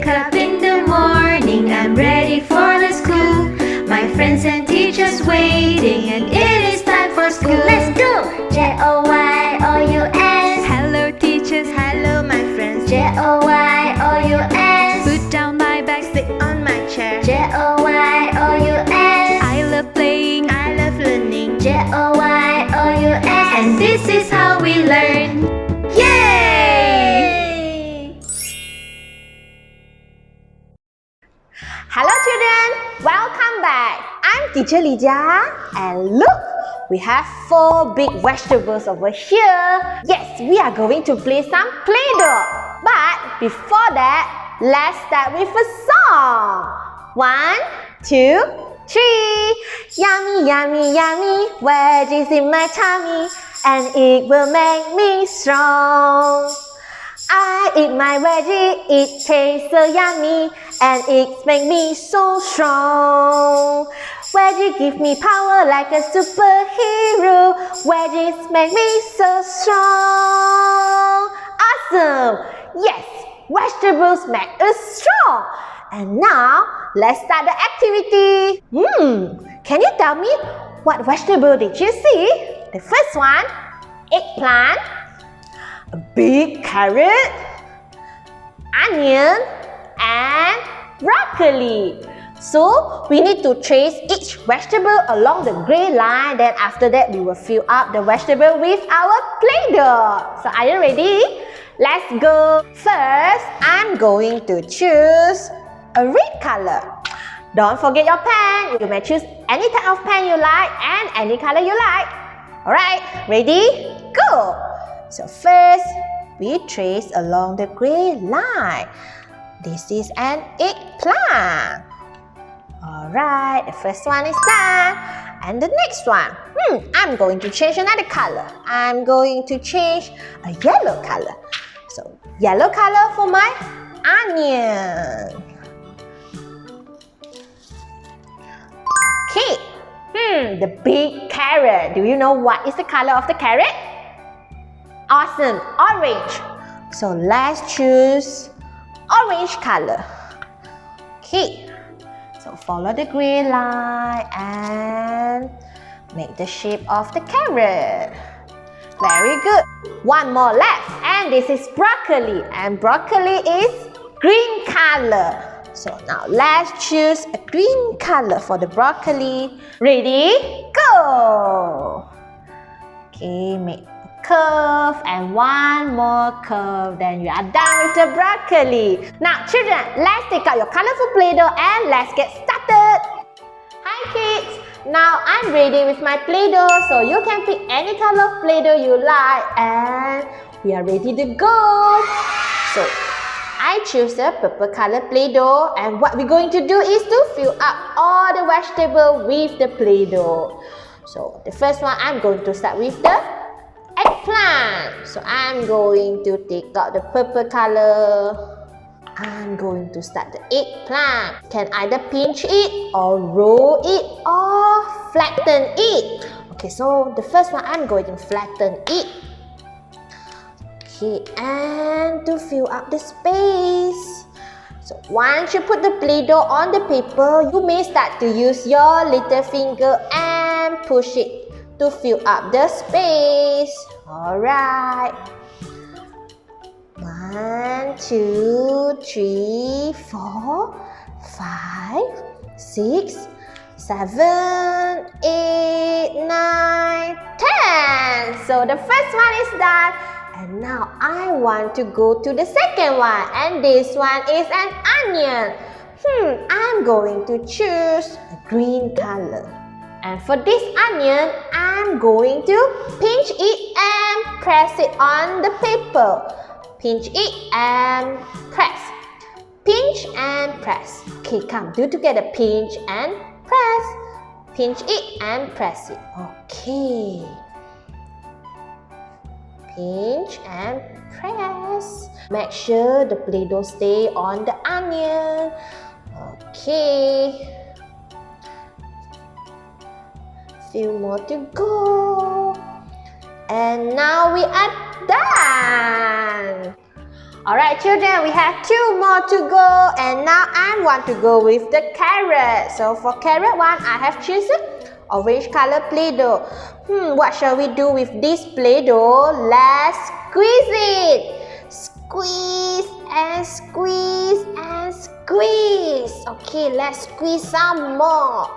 wake up in the morning, I'm ready for the school. My friends and teachers waiting, and it is time for school. Let's go! Joyous. Hello teachers, hello my friends. Joyous. Put down my bag, sit on my chair. Joyous. I love playing, I love learning. Joyous. And this is how we learn. Yay! Hello children, welcome back. I'm teacher Lydia, and look, we have 4 big vegetables over here. Yes, we are going to play some Play-Doh. But before that, let's start with a song. 1, 2, 3. Yummy, yummy, yummy, veggies in my tummy, and it will make me strong. I eat my veggie, it tastes so yummy, and it makes me so strong. Veggie give me power like a superhero. Veggies make me so strong. Awesome! Yes, vegetables make us strong. And now, let's start the activity. Can you tell me what vegetable did you see? The first one, eggplant, a big carrot, onion, and broccoli. So, we need to trace each vegetable along the grey line. Then after that, we will fill up the vegetable with our Play-Doh. So, are you ready? Let's go. First, I'm going to choose a red color. Don't forget your pen. You may choose any type of pen you like and any color you like. Alright, ready? Go! So first, we trace along the grey line. This is an eggplant. Alright, the first one is done. And the next one, I'm going to change another color. I'm going to change a yellow color. So, yellow color for my onion. Okay, the big carrot. Do you know what is the color of the carrot? Awesome, orange. So let's choose orange color. Okay, so follow the grey line and make the shape of the carrot. Very good. One more left, and this is broccoli, and broccoli is green color. So now let's choose a green color for the broccoli. Ready? Go! Okay, make a curve and one more curve. Then you are done with the broccoli. Now children, let's take out your colorful Play-Doh and let's get started. Hi kids! Now I'm ready with my Play-Doh. So you can pick any color of Play-Doh you like. And we are ready to go. So I choose a purple color Play-Doh, and what we're going to do is to fill up all the vegetables with the Play-Doh. So the first one, I'm going to start with the eggplant. So I'm going to take out the purple color. I'm going to start the eggplant. Can either pinch it or roll it or flatten it. Okay, so the first one, I'm going to flatten it. Okay, and to fill up the space. So once you put the Play-Doh on the paper, you may start to use your little finger and push it to fill up the space. Alright. 1, 2, 3, 4, 5, 6, 7, 8, 9, 10. So the first one is done. And now I want to go to the second one, and this one is an onion. I'm going to choose a green color. And for this onion, I'm going to pinch it and press it on the paper. Pinch it and press. Pinch and press. Okay, come, do together. Pinch and press. Pinch it and press it. Okay. Pinch and press. Make sure the Play-Doh stay on the onion. Okay. Few more to go. And now we are done. Alright children, we have 2 more to go and now I want to go with the carrot. So for carrot one, I have chosen orange color Play-Doh. What shall we do with this Play-Doh? Let's squeeze it. Squeeze and squeeze and squeeze. Okay, let's squeeze some more.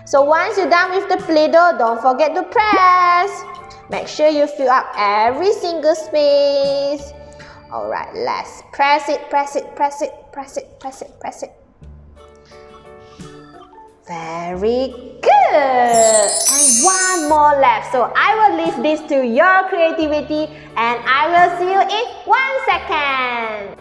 So once you're done with the Play-Doh, don't forget to press. Make sure you fill up every single space. Alright, let's press it, press it, press it, press it, press it, press it. Very good. And one more left. So I will leave this to your creativity and I will see you in 1 second.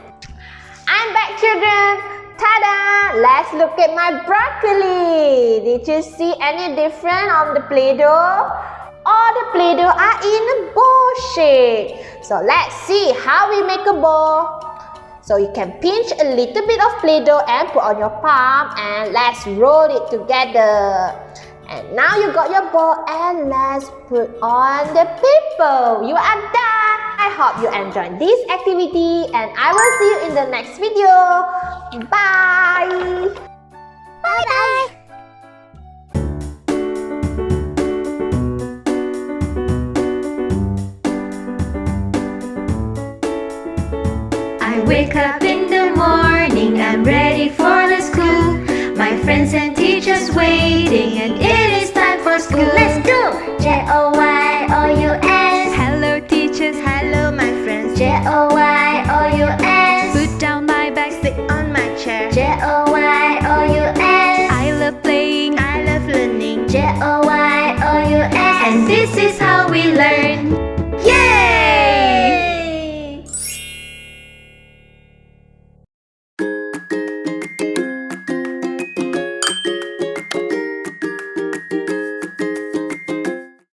I'm back children. Ta-da! Let's look at my broccoli. Did you see any difference on the Play-Doh? All the Play-Doh are in a bowl shape. So let's see how we make a bowl. So you can pinch a little bit of Play-Doh and put on your palm and let's roll it together. And now you got your bowl and let's put on the paper. You are done. I hope you enjoyed this activity and I will see you in the next video. Bye. Bye-bye. I wake up in the morning, I'm ready for the school. My friends and teachers waiting and it is time for school. Let's go! Joyous. Hello teachers, Hello my friends. Joyous. put down my bag, sit. On my chair. Joyous. I love playing, I love learning. Joyous. And this is how we learn. Yeah!